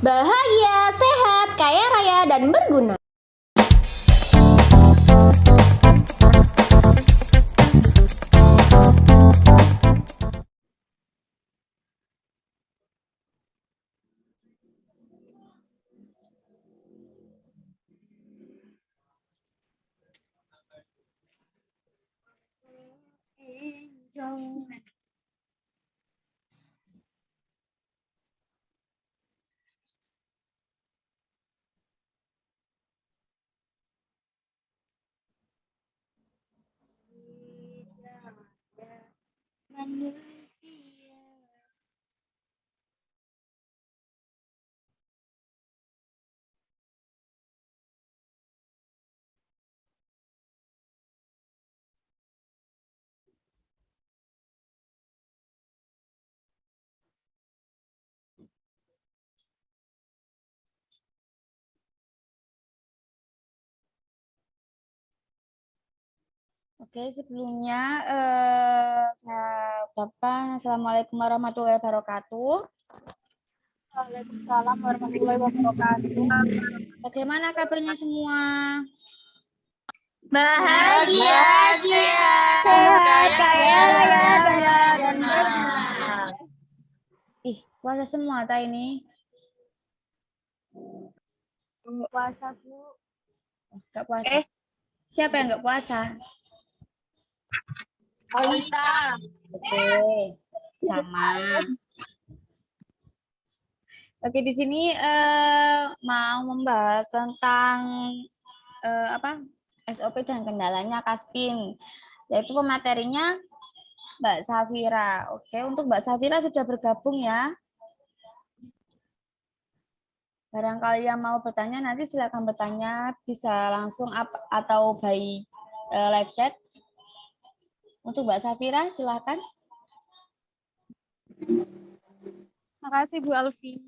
Bahagia, sehat, kaya raya, dan berguna. Oke, sebelumnya saya ucapkan Assalamualaikum warahmatullahi wabarakatuh. Waalaikumsalam warahmatullahi wabarakatuh. Bagaimana kabarnya semua? Bahagia, sehat, kaya raya, dan Ih, puasa semua ta ini? puasa, Bu. Enggak puasa. Siapa yang enggak puasa? Kita. Oke, sama. Oke, di sini mau membahas tentang apa? SOP dan kendalanya Kaspin. Yaitu pematerinya Mbak Safira. Oke, untuk Mbak Safira sudah bergabung ya. Barangkali yang mau bertanya nanti silakan bertanya, bisa langsung atau by live chat. Untuk Mbak Safira silakan. Makasih Bu Alfi.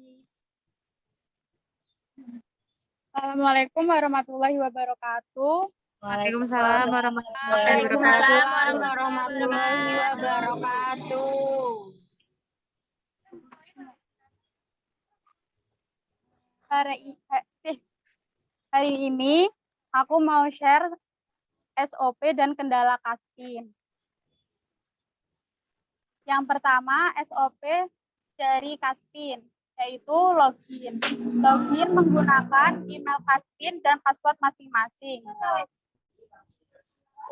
Assalamualaikum warahmatullahi wabarakatuh. Waalaikumsalam warahmatullahi wabarakatuh. Hari ini aku mau share SOP dan kendala Kaspin. Yang pertama, SOP dari Kaspin, yaitu login. Login menggunakan email Kaspin dan password masing-masing.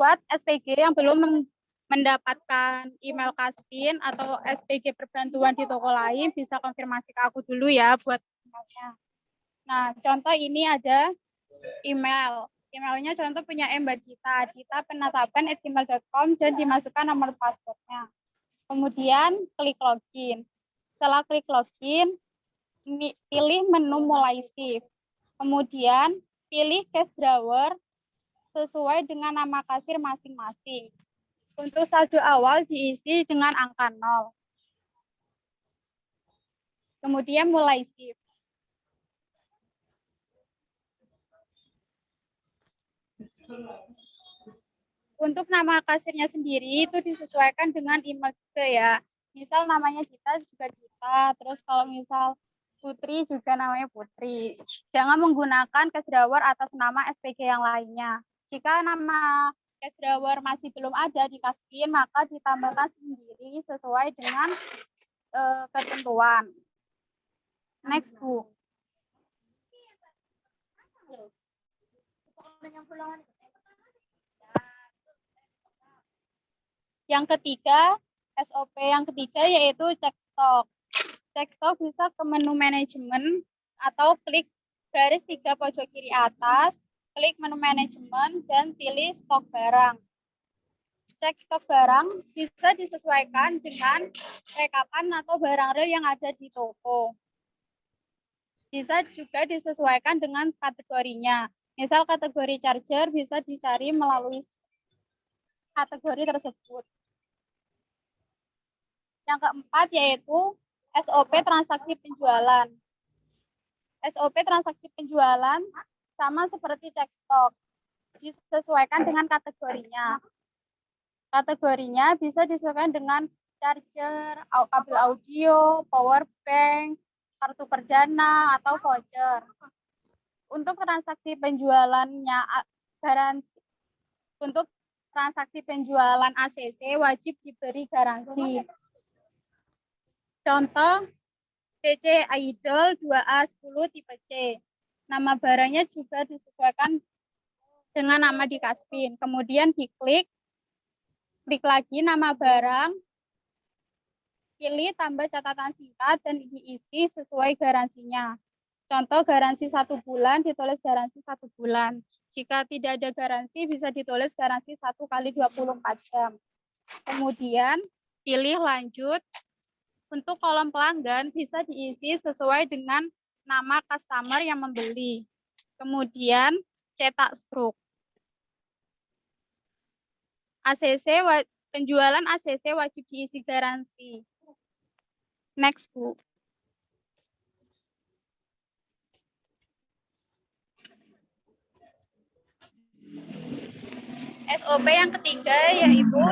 Buat SPG yang belum mendapatkan email Kaspin atau SPG perbantuan di toko lain, bisa konfirmasi ke aku dulu ya buat emailnya. Nah, contoh ini ada email. Emailnya contoh punya Mbak Dita penatapan@gmail.com dan dimasukkan nomor passwordnya. Kemudian klik login. Setelah klik login, pilih menu mulai shift. Kemudian pilih cash drawer sesuai dengan nama kasir masing-masing. Untuk saldo awal diisi dengan angka 0. Kemudian mulai shift. Untuk nama kasirnya sendiri itu disesuaikan dengan email juga ya. Misal namanya Dita juga Dita, terus kalau misal Putri juga namanya Putri. Jangan menggunakan cash drawer atas nama SPG yang lainnya. Jika nama cash drawer masih belum ada di Kaspin, maka ditambahkan sendiri sesuai dengan ketentuan. Next, Bu. Yang ketiga, SOP yang ketiga yaitu cek stok. Cek stok bisa ke menu manajemen atau klik garis 3 pojok kiri atas, klik menu manajemen dan pilih stok barang. Cek stok barang bisa disesuaikan dengan rekapan atau barang real yang ada di toko. Bisa juga disesuaikan dengan kategorinya. Misal kategori charger bisa dicari melalui kategori tersebut. Yang keempat yaitu SOP transaksi penjualan. SOP transaksi penjualan sama seperti cek stok, disesuaikan dengan kategorinya. Kategorinya bisa disesuaikan dengan charger, kabel audio, power bank, kartu perdana, atau voucher. Untuk transaksi penjualannya garansi, untuk transaksi penjualan ACC wajib diberi garansi. Contoh DC Idol 2A10 tipe C. Nama barangnya juga disesuaikan dengan nama di Kaspin. Kemudian klik lagi nama barang, pilih tambah catatan singkat dan diisi sesuai garansinya. Contoh garansi 1 bulan, ditulis garansi 1 bulan. Jika tidak ada garansi, bisa ditulis garansi 1 kali 24 jam. Kemudian pilih lanjut. Untuk kolom pelanggan bisa diisi sesuai dengan nama customer yang membeli. Kemudian cetak struk. Penjualan ACC wajib diisi garansi. Next, Bu. SOP yang ketiga yaitu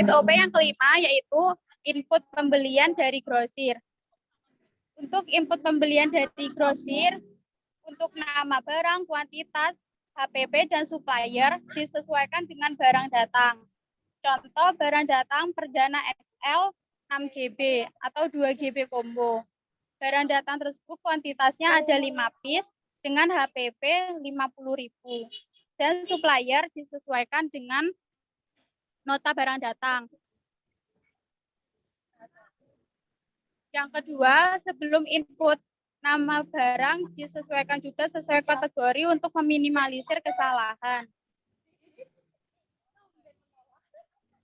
SOP yang kelima yaitu input pembelian dari grosir. Untuk input pembelian dari grosir, untuk nama barang, kuantitas, HPP, dan supplier disesuaikan dengan barang datang. Contoh barang datang perdana XL 6 GB atau 2 GB combo. Barang datang tersebut kuantitasnya ada 5 piece dengan HPP 50.000. Dan supplier disesuaikan dengan nota barang datang. Yang kedua, sebelum input nama barang disesuaikan juga sesuai kategori untuk meminimalisir kesalahan.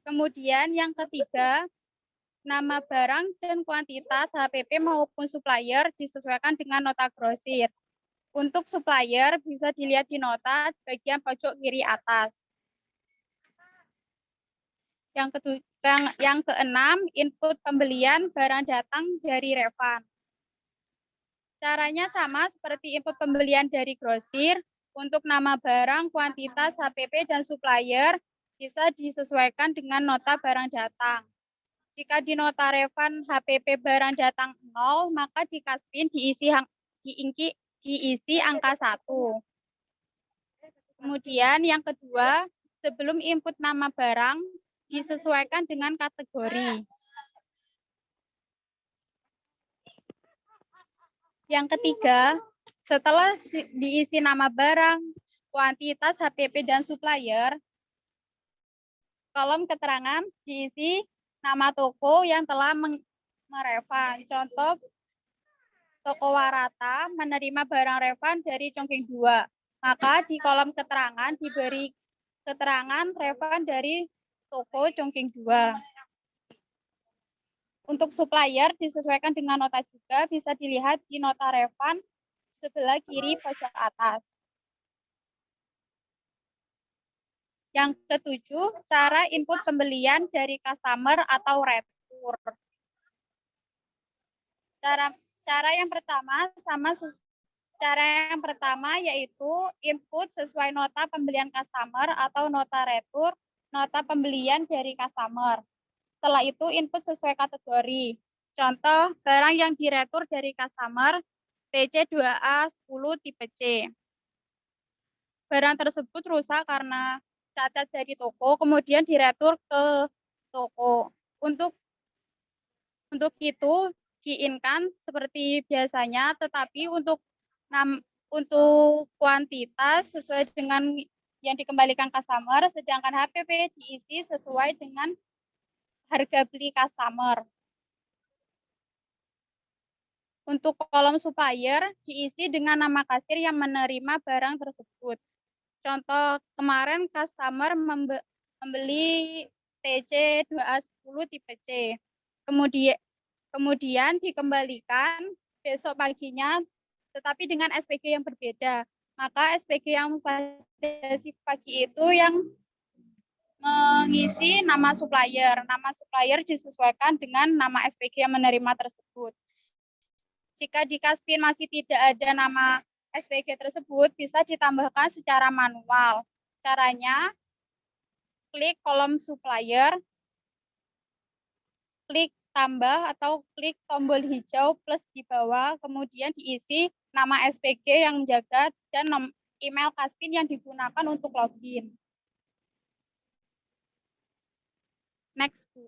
Kemudian yang ketiga, nama barang dan kuantitas HPP maupun supplier disesuaikan dengan nota grosir. Untuk supplier bisa dilihat di nota bagian pojok kiri atas. Yang keenam, input pembelian barang datang dari Revan. Caranya sama seperti input pembelian dari grosir. Untuk nama barang, kuantitas, HPP, dan supplier bisa disesuaikan dengan nota barang datang. Jika di nota Revan HPP barang datang 0, maka di Kaspin diisi angka 1. Kemudian yang kedua, sebelum input nama barang, disesuaikan dengan kategori. Yang ketiga, setelah diisi nama barang, kuantitas, HPP, dan supplier, kolom keterangan diisi nama toko yang telah merevan. Contoh, toko Warata menerima barang revan dari Chongqing 2. Maka di kolom keterangan diberi keterangan revan dari toko Chongqing 2. Untuk supplier disesuaikan dengan nota juga, bisa dilihat di nota revan sebelah kiri pojok atas. Yang ketujuh, cara input pembelian dari customer atau retur. Cara yang pertama yaitu input sesuai nota pembelian customer atau nota retur, nota pembelian dari customer. Setelah itu input sesuai kategori. Contoh, barang yang diretur dari customer TC2A10 tipe C. Barang tersebut rusak karena cacat dari toko, kemudian diretur ke toko. Untuk itu diinkan seperti biasanya, tetapi untuk kuantitas sesuai dengan yang dikembalikan customer, sedangkan HPP diisi sesuai dengan harga beli customer. Untuk kolom supplier diisi dengan nama kasir yang menerima barang tersebut. Contoh, kemarin customer membeli TC2A10 tipe C. Kemudian dikembalikan besok paginya, tetapi dengan SPG yang berbeda. Maka SPG yang pada si pagi itu yang mengisi nama supplier. Nama supplier disesuaikan dengan nama SPG yang menerima tersebut. Jika di Kaspin masih tidak ada nama SPG tersebut, bisa ditambahkan secara manual. Caranya, klik kolom supplier, klik tambah atau klik tombol hijau plus di bawah, kemudian diisi nama SPG yang menjaga dan email Kaspin yang digunakan untuk login. Next, Bu.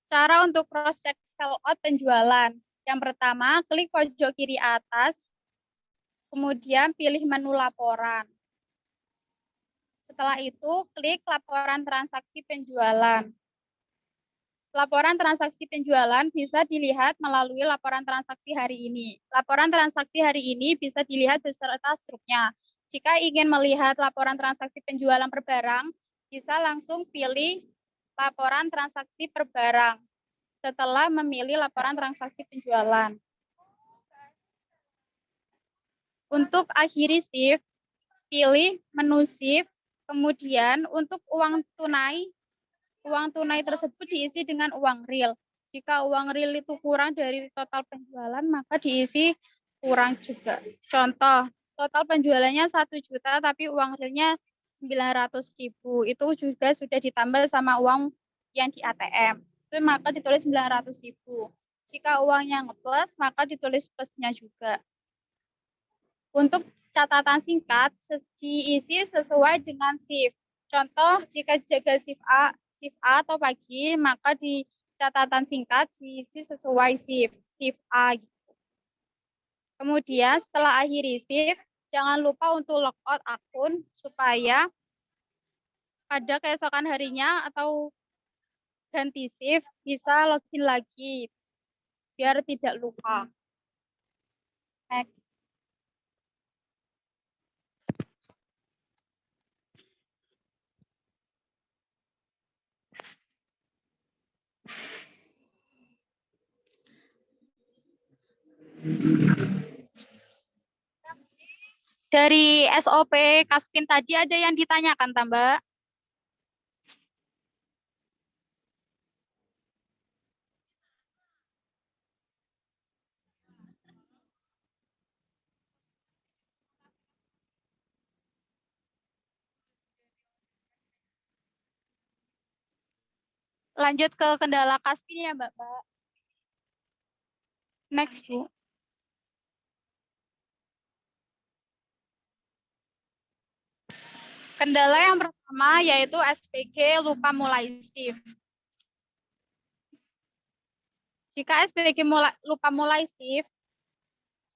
Cara untuk cross-check sellout penjualan. Yang pertama, klik pojok kiri atas, kemudian pilih menu laporan. Setelah itu, klik laporan transaksi penjualan. Laporan transaksi penjualan bisa dilihat melalui laporan transaksi hari ini. Laporan transaksi hari ini bisa dilihat beserta struknya. Jika ingin melihat laporan transaksi penjualan per barang, bisa langsung pilih laporan transaksi per barang setelah memilih laporan transaksi penjualan. Untuk akhiri shift, pilih menu shift, kemudian untuk uang tunai tersebut diisi dengan uang real. Jika uang real itu kurang dari total penjualan, maka diisi kurang juga. Contoh, total penjualannya 1 juta, tapi uang realnya 900.000. Itu juga sudah ditambah sama uang yang di ATM. Itu maka ditulis 900.000. Jika uangnya ngeplus, maka ditulis plusnya juga. Untuk catatan singkat, diisi sesuai dengan shift. Contoh, jika jaga shift A atau pagi, maka di catatan singkat diisi sesuai shift A. Kemudian setelah akhiri shift, jangan lupa untuk logout akun supaya pada keesokan harinya atau ganti shift bisa login lagi biar tidak lupa. Next. Dari SOP Kaspin tadi ada yang ditanyakan, Mbak? Lanjut ke kendala Kaspin ya, Mbak. Next, Bu. Kendala yang pertama yaitu SPG lupa mulai shift. Jika SPG lupa mulai shift,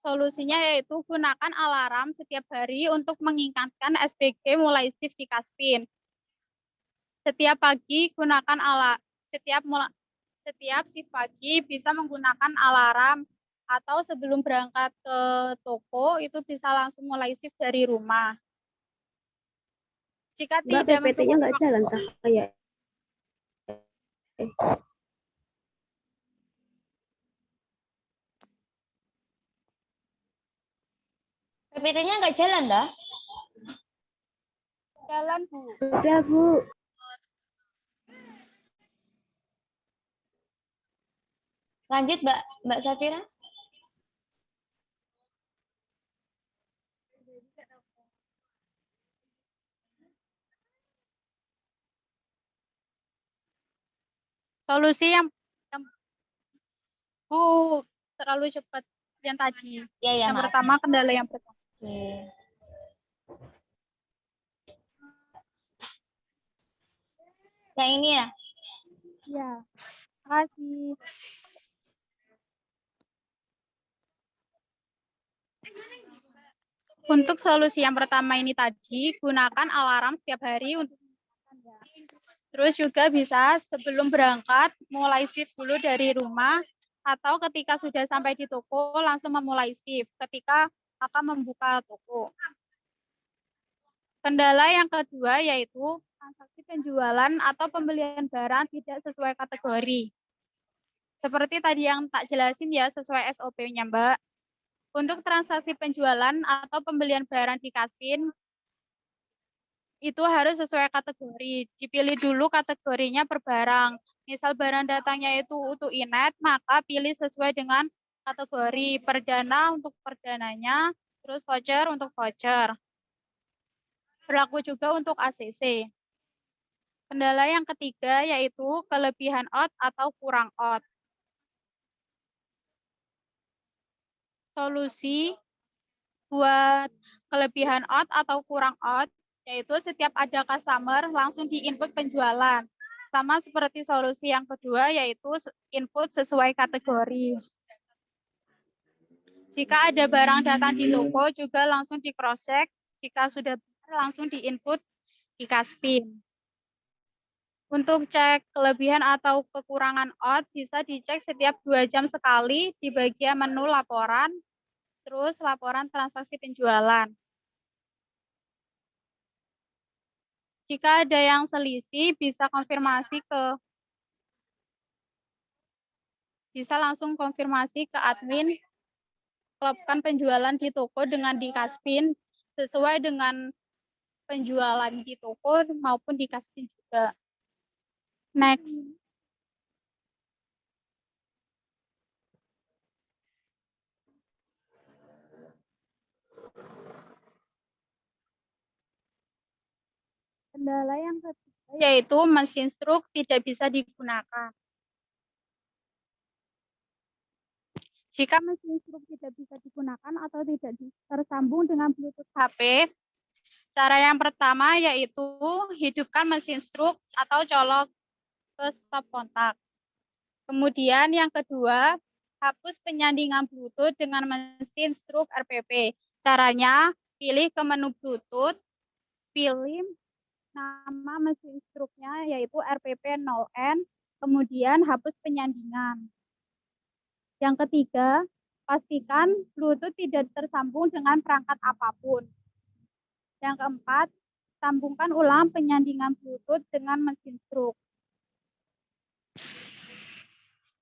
solusinya yaitu gunakan alarm setiap hari untuk mengingatkan SPG mulai shift di Kaspin. Setiap pagi gunakan setiap shift pagi bisa menggunakan alarm atau sebelum berangkat ke toko itu bisa langsung mulai shift dari rumah. Jika Mbak, tidak PPT-nya nggak jalan kah? Kayak PPT-nya nggak jalan, dah? jalan, Bu. sudah, Bu. Lanjut, Mbak Safira. Solusi yang Bu terlalu cepat yang tadi. Ya, Yang maaf. pertama, kendala yang pertama. Oke. Yang ini ya? Ya, terima kasih. Untuk solusi yang pertama ini tadi, gunakan alarm setiap hari untuk terus juga bisa sebelum berangkat mulai shift dulu dari rumah atau ketika sudah sampai di toko langsung memulai shift ketika akan membuka toko. Kendala yang kedua yaitu transaksi penjualan atau pembelian barang tidak sesuai kategori. Seperti tadi yang tak jelasin ya sesuai SOP-nya, Mbak. Untuk transaksi penjualan atau pembelian barang di Kaspin, itu harus sesuai kategori. Dipilih dulu kategorinya per barang. Misal barang datangnya itu utuh inet, maka pilih sesuai dengan kategori. Perdana untuk perdananya, terus voucher untuk voucher. Berlaku juga untuk ACC. Kendala yang ketiga yaitu kelebihan out atau kurang out. Solusi buat kelebihan out atau kurang out, yaitu setiap ada customer langsung di-input penjualan. Sama seperti solusi yang kedua, yaitu input sesuai kategori. Jika ada barang datang di toko, juga langsung di cross-check. Jika sudah benar, langsung di-input di Kaspin. Untuk cek kelebihan atau kekurangan out, bisa dicek setiap 2 jam sekali di bagian menu laporan, terus laporan transaksi penjualan. Jika ada yang selisih, bisa langsung konfirmasi ke admin melakukan penjualan di toko dengan di Kaspin sesuai dengan penjualan di toko maupun di Kaspin juga. Next. Kendala yang ketiga yaitu mesin struk tidak bisa digunakan. Jika mesin struk tidak bisa digunakan atau tidak tersambung dengan Bluetooth HP, cara yang pertama yaitu hidupkan mesin struk atau colok ke stop kontak. Kemudian yang kedua, hapus penyandingan Bluetooth dengan mesin struk RPP. Caranya, pilih ke menu Bluetooth, pilih nama mesin struknya yaitu RPP 0N, kemudian hapus penyandingan. Yang ketiga, pastikan Bluetooth tidak tersambung dengan perangkat apapun. Yang keempat, sambungkan ulang penyandingan Bluetooth dengan mesin struk.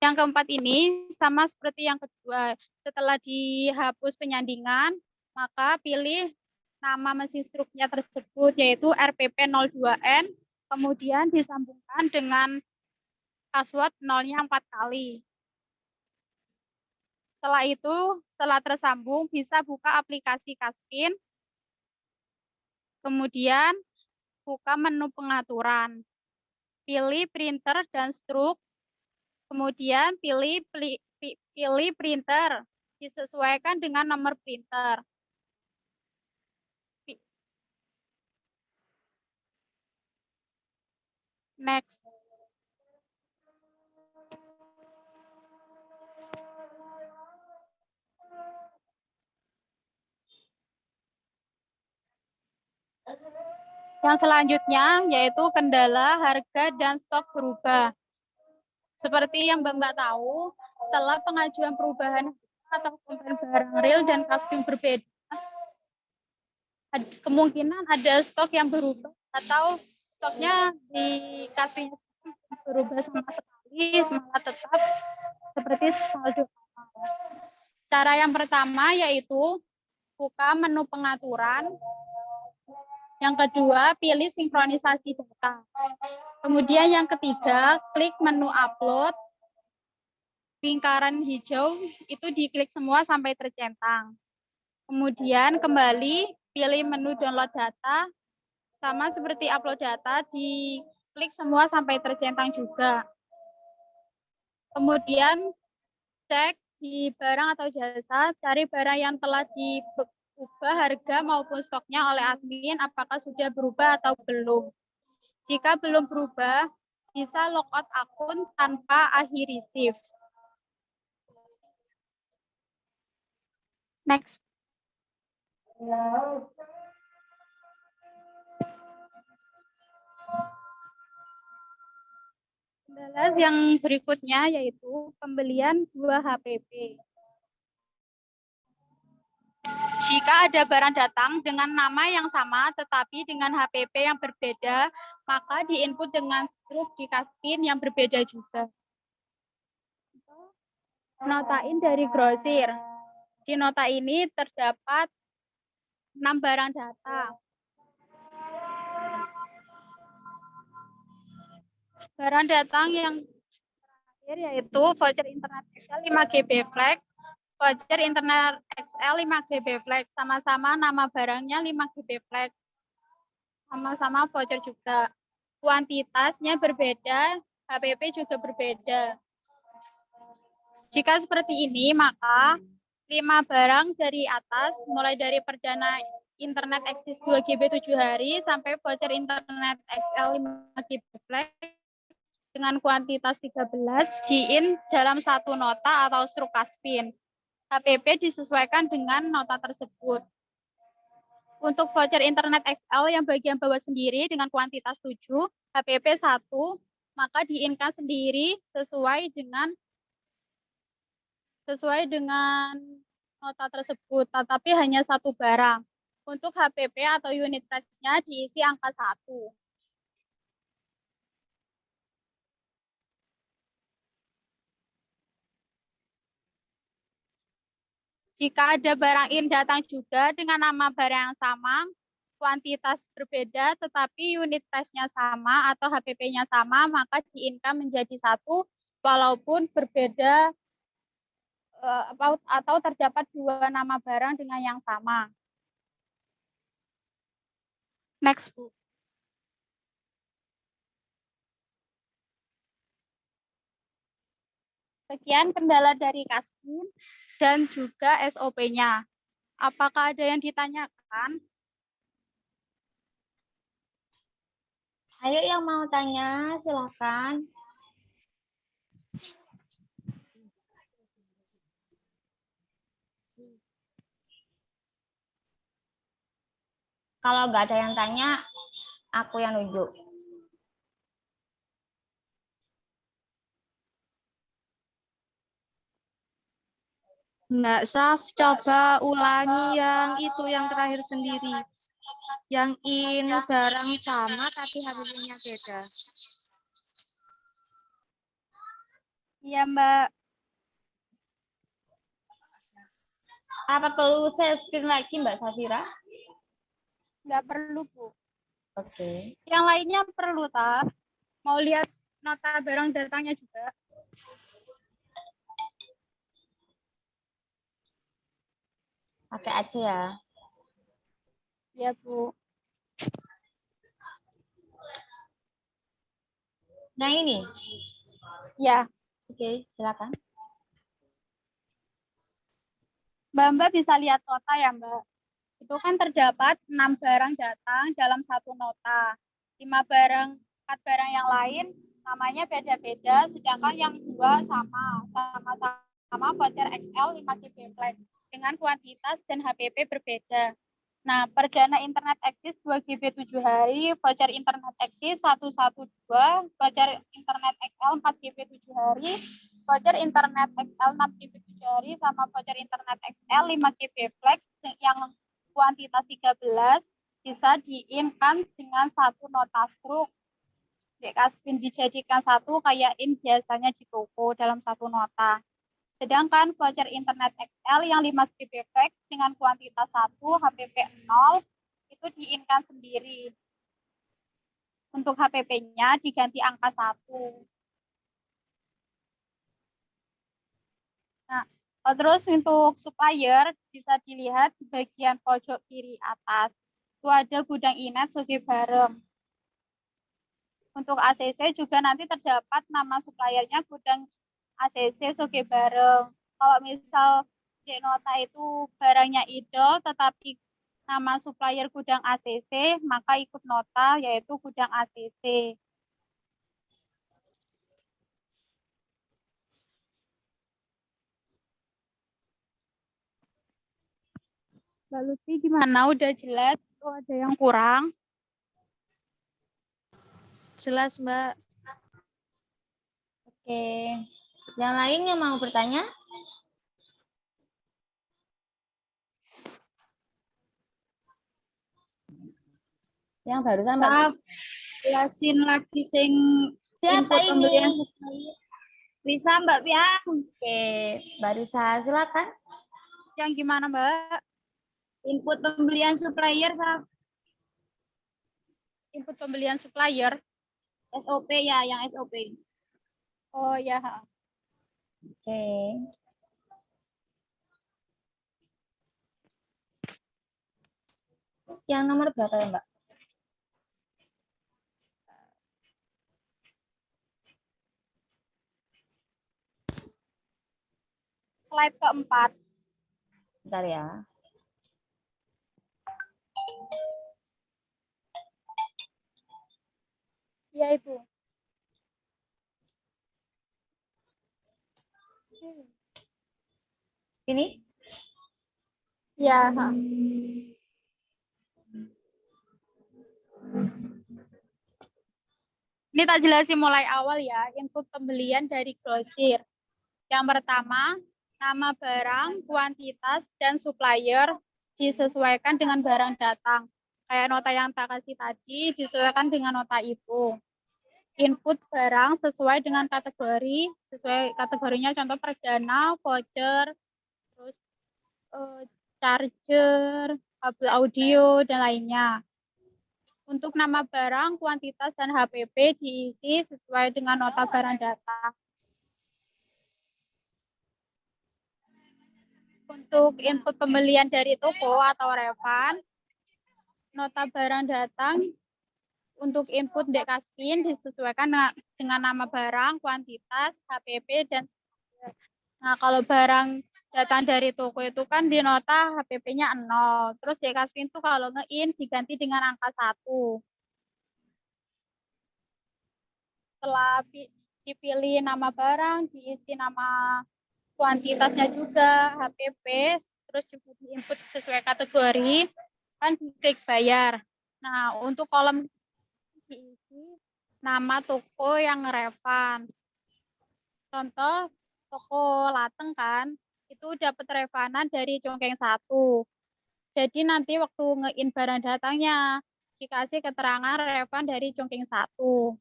Yang keempat ini sama seperti yang kedua. Setelah dihapus penyandingan, maka pilih nama mesin struknya tersebut yaitu RPP 02N, kemudian disambungkan dengan password 0-nya 4 kali. Setelah itu, setelah tersambung, bisa buka aplikasi Kaspin, kemudian buka menu pengaturan. Pilih printer dan struk, kemudian pilih printer, disesuaikan dengan nomor printer. Next. Yang selanjutnya yaitu kendala harga dan stok berubah. Seperti yang Mbak tahu, setelah pengajuan perubahan atau komplain barang real dan Kaspin berbeda, kemungkinan ada stok yang berubah atau stoknya di Kaspin berubah sama sekali, malah tetap seperti saldo. Cara yang pertama yaitu buka menu pengaturan. Yang kedua, pilih sinkronisasi data. Kemudian yang ketiga, klik menu upload. Lingkaran hijau itu diklik semua sampai tercentang. Kemudian kembali pilih menu download data. Sama seperti upload data, diklik semua sampai tercentang juga. Kemudian cek di barang atau jasa, cari barang yang telah diubah harga maupun stoknya oleh admin, apakah sudah berubah atau belum. Jika belum berubah, bisa logout akun tanpa akhir receive. Next. Kendala yang berikutnya yaitu pembelian 2 HPP. Jika ada barang datang dengan nama yang sama tetapi dengan HPP yang berbeda, maka di-input dengan struk di Kaspin yang berbeda juga. Notain dari grosir. Di nota ini terdapat 6 barang data. Barang datang yang terakhir yaitu voucher internet XL 5 GB flex, voucher internet XL 5 GB flex, sama-sama nama barangnya 5 GB flex, sama-sama voucher juga. Kuantitasnya berbeda, HPP juga berbeda. Jika seperti ini, maka 5 barang dari atas, mulai dari perdana internet eksis 2 GB 7 hari, sampai voucher internet XL 5 GB flex, dengan kuantitas 13 diin dalam satu nota atau struk Kaspin. HPP disesuaikan dengan nota tersebut. Untuk voucher internet XL yang bagian bawah sendiri dengan kuantitas 7, HPP 1, maka diinkan sendiri sesuai dengan nota tersebut, tetapi hanya satu barang. Untuk HPP atau unit price-nya diisi angka 1. Jika ada barang in datang juga dengan nama barang yang sama, kuantitas berbeda, tetapi unit price-nya sama atau HPP-nya sama, maka di-income menjadi 1, walaupun berbeda atau terdapat 2 nama barang dengan yang sama. Next, Bu. Sekian kendala dari Kaspin dan juga SOP-nya. Apakah ada yang ditanyakan? Ayo yang mau tanya, silakan. Kalau nggak ada yang tanya, aku yang nunjuk. Enggak, Saf, coba ulangi yang itu yang terakhir sendiri. Yang in barang sama tapi HPP-nya beda. Iya, Mbak. Apa perlu saya screen lagi, Mbak Safira? Nggak perlu, Bu. Oke. Yang lainnya perlu, tak? Mau lihat nota barang datangnya juga? Pakai aja ya. Ya, Bu. Nah ini. Ya, Oke, silakan. Mbak bisa lihat nota ya, Mbak. Itu kan terdapat 6 barang datang dalam satu nota. 5 barang, 4 barang yang lain namanya beda-beda, sedangkan yang 2 sama-sama voucher XL 5 GB flash dengan kuantitas dan HPP berbeda. Nah, perdana internet eksis 2 GB 7 hari, voucher internet eksis 112, voucher internet XL 4 GB 7 hari, voucher internet XL 6 GB 7 hari, sama voucher internet XL 5 GB flex yang kuantitas 13 bisa diinkan dengan satu nota struk. Kaspin dijadikan satu kayak in biasanya di toko dalam satu nota. Sedangkan voucher internet XL yang 5 GB flex dengan kuantitas 1, HPP 0, itu diinkan sendiri. Untuk HPP-nya diganti angka 1. Nah, terus untuk supplier bisa dilihat di bagian pojok kiri atas. Itu ada gudang Inet Soge Barem. Untuk ACC juga nanti terdapat nama suppliernya gudang ACC Soge Bareng. Kalau misal di nota itu barangnya Idol tetapi nama supplier gudang ACC, maka ikut nota yaitu gudang ACC. Mbak Lutfi gimana? Udah jelas? Atau ada yang kurang? Jelas, Mbak. Oke. Yang lain yang mau bertanya? Yang barusan Mbak. Jelasin lagi sing Siapa input pembelian ini? supplier. Bisa Mbak Piang. Oke, Mbak Risa, silakan. Yang gimana, Mbak? Input pembelian supplier Input pembelian supplier. SOP ya, yang SOP. Oh ya. Oke. Yang nomor berapa ya, Mbak? Slide keempat. Bentar ya. Yaitu. Ini? Ya. Ha. Ini tak jelasin mulai awal ya, input pembelian dari grosir. Yang pertama, nama barang, kuantitas, dan supplier disesuaikan dengan barang datang. Kayak nota yang tak kasih tadi, disesuaikan dengan nota itu. Input barang sesuai dengan kategori, sesuai kategorinya contoh perdana, voucher, terus charger, kabel audio, dan lainnya. Untuk nama barang, kuantitas, dan HPP diisi sesuai dengan nota barang data. Untuk input pembelian dari toko atau revan, nota barang datang untuk input Dek Kaspin disesuaikan dengan nama barang, kuantitas, HPP, dan nah kalau barang datang dari toko itu kan di nota HPP-nya 0. Terus Dek Kaspin itu kalau nge-in diganti dengan angka 1. Setelah dipilih nama barang, diisi nama kuantitasnya juga, HPP, terus juga diinput sesuai kategori, kan diklik bayar. Nah, untuk kolom diisi nama toko yang relevan. Contoh, toko Lateng kan, itu dapat revanan dari Congkeng 1. Jadi nanti waktu nge-in barang datangnya, dikasih keterangan revan dari Congkeng 1.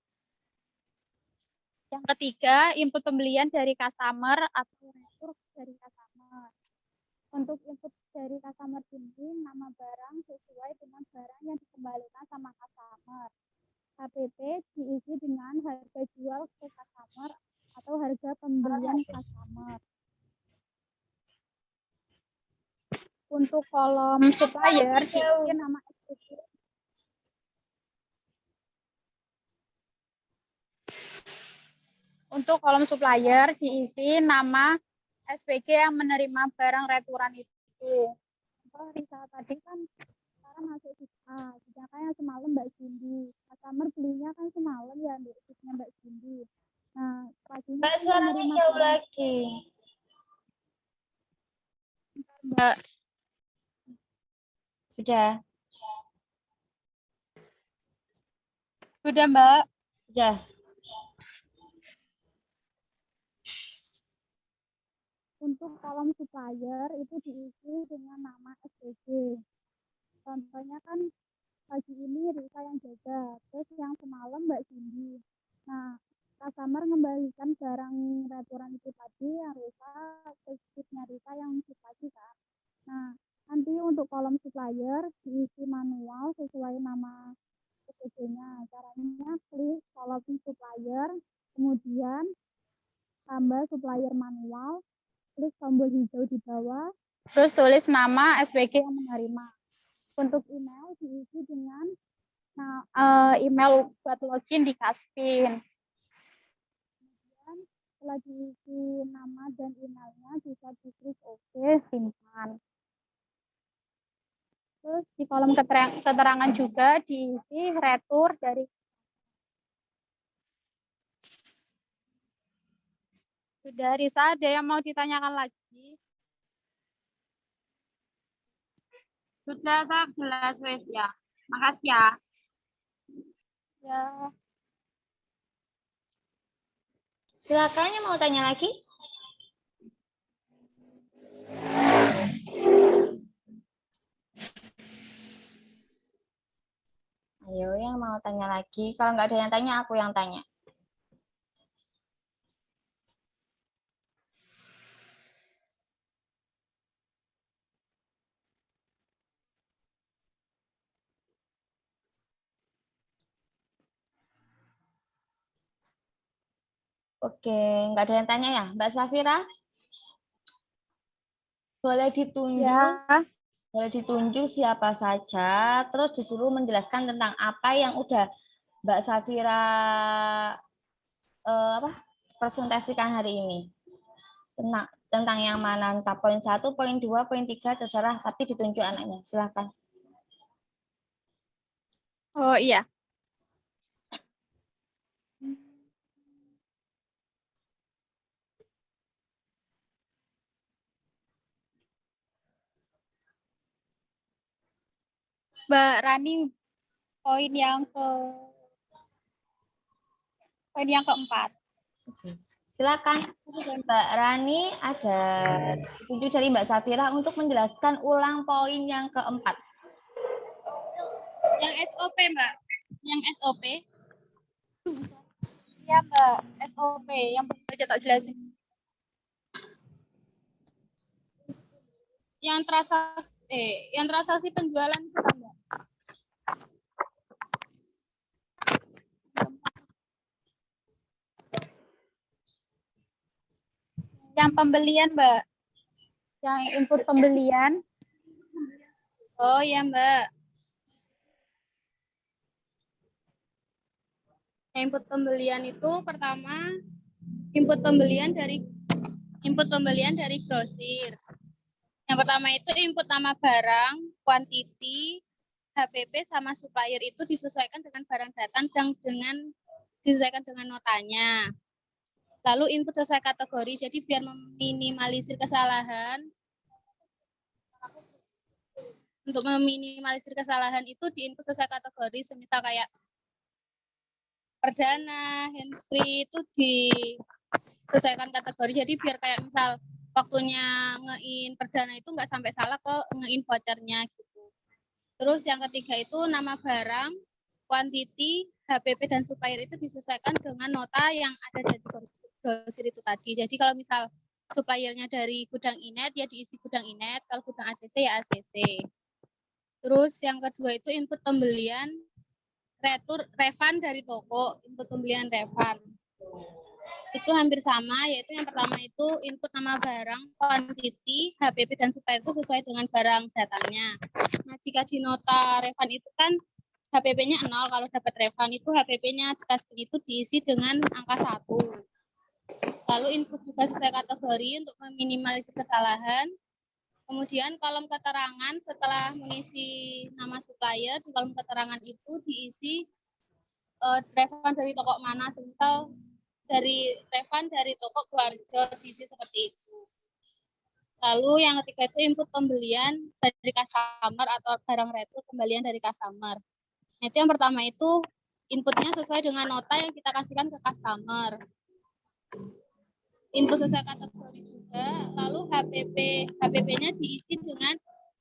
Yang ketiga, input pembelian dari customer atau retur dari customer. Untuk input dari customer ini, nama barang sesuai dengan barang yang dikembalikan sama customer. HPP diisi dengan harga jual ke customer atau harga pembelian customer. Untuk kolom supplier diisi nama SPG. Untuk kolom supplier diisi nama SPG yang menerima barang returan itu. Oh, Risa tadi kan sekarang masuk A, sedangkan yang semalam Mbak Cindy. Customer belinya kan semalam ya Mbak Cindy. Nah, paginya Mbak, kan suaranya menerima jauh barang. lagi. Mbak, Sudah. sudah Mbak. Sudah. Untuk kolom supplier itu diisi dengan nama SPG. Contohnya kan pagi ini Risa yang jaga, terus yang semalam Mbak Cindy. Nah, customer mengembalikan barang returan itu tadi yang Risa, spesifiknya Risa yang tadi kan. Nah, nanti untuk kolom supplier diisi manual sesuai nama SPG-nya. Caranya klik kolom supplier, kemudian tambah supplier manual, klik tombol hijau di bawah, terus tulis nama SPG yang menerima. Untuk email diisi dengan email buat login di Kaspin. Kemudian setelah diisi nama dan emailnya bisa diklik OK, simpan. Terus di kolom keterangan juga diisi retur dari. Sudah, Risa, ada yang mau ditanyakan lagi? Sudah, saya jelas wes ya. Makasih ya. Ya. Silakan yang mau tanya lagi. Ayo yang mau tanya lagi. Kalau nggak ada yang tanya, aku yang tanya. Oke, nggak ada yang tanya ya, Mbak Safira? Boleh ditunjuk, Ya. boleh ditunjuk siapa saja, terus disuruh menjelaskan tentang apa yang udah Mbak Safira presentasikan hari ini. Tentang yang mana, entah poin 1, poin 2, poin 3, terserah, tapi ditunjuk anaknya. Silahkan. Oh iya. Mbak Rani, poin yang keempat. Silakan, Mbak Rani, ada petunjuk dari Mbak Safira untuk menjelaskan ulang poin yang keempat. Yang SOP, Mbak. Yang SOP. Iya Mbak, SOP yang baca tak jelasin. Yang transaksi penjualan itu, Mbak. Yang pembelian Mbak, yang input pembelian. Oh ya, Mbak. Input pembelian itu pertama input pembelian dari grosir. Yang pertama itu input nama barang, quantity, HPP sama supplier itu disesuaikan dengan barang datang dan disesuaikan dengan notanya. Lalu input sesuai kategori, jadi biar meminimalisir kesalahan. Untuk meminimalisir kesalahan itu diinput sesuai kategori, semisal kayak perdana, hands-free itu disesuaikan kategori. Jadi biar kayak misal waktunya nge-in perdana itu nggak sampai salah ke nge-in vouchernya gitu. Terus yang ketiga itu nama barang, quantity, HPP dan supplier itu disesuaikan dengan nota yang ada di grosir itu tadi. Jadi kalau misal suppliernya dari gudang Inet ya diisi gudang Inet, kalau gudang ACC ya ACC. Terus yang kedua itu input pembelian refund dari toko, input pembelian refund. Itu hampir sama, yaitu yang pertama itu input nama barang, quantity, HPP dan supplier itu sesuai dengan barang datangnya. Nah, jika di nota refund itu kan HPP-nya 0, kalau dapat refund itu HPP-nya itu diisi dengan angka 1. Lalu input juga sesuai kategori untuk meminimalisir kesalahan. Kemudian kolom keterangan setelah mengisi nama supplier, di kolom keterangan itu diisi refund dari toko mana, semisal dari refund dari toko Guarjo diisi seperti itu. Lalu yang ketiga itu input pembelian dari customer atau barang retur kembalian dari customer. Nah, itu yang pertama itu inputnya sesuai dengan nota yang kita kasihkan ke customer. Input sesuai kategori juga, lalu HPP-nya diisi dengan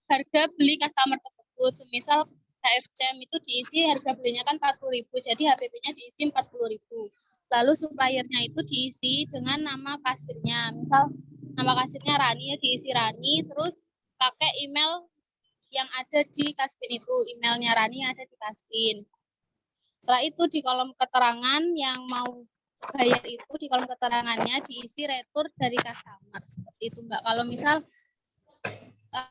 harga beli customer tersebut. Misal HFCM itu diisi harga belinya kan 40.000, jadi HPP-nya diisi 40.000. Lalu suppliernya itu diisi dengan nama kasirnya. Misal nama kasirnya Rani ya diisi Rani, terus pakai email yang ada di Kaspin itu, emailnya Rani ada di Kaspin. Setelah itu di kolom keterangan yang mau bayar itu di kolom keterangannya diisi retur dari customer seperti itu Mbak. Kalau misal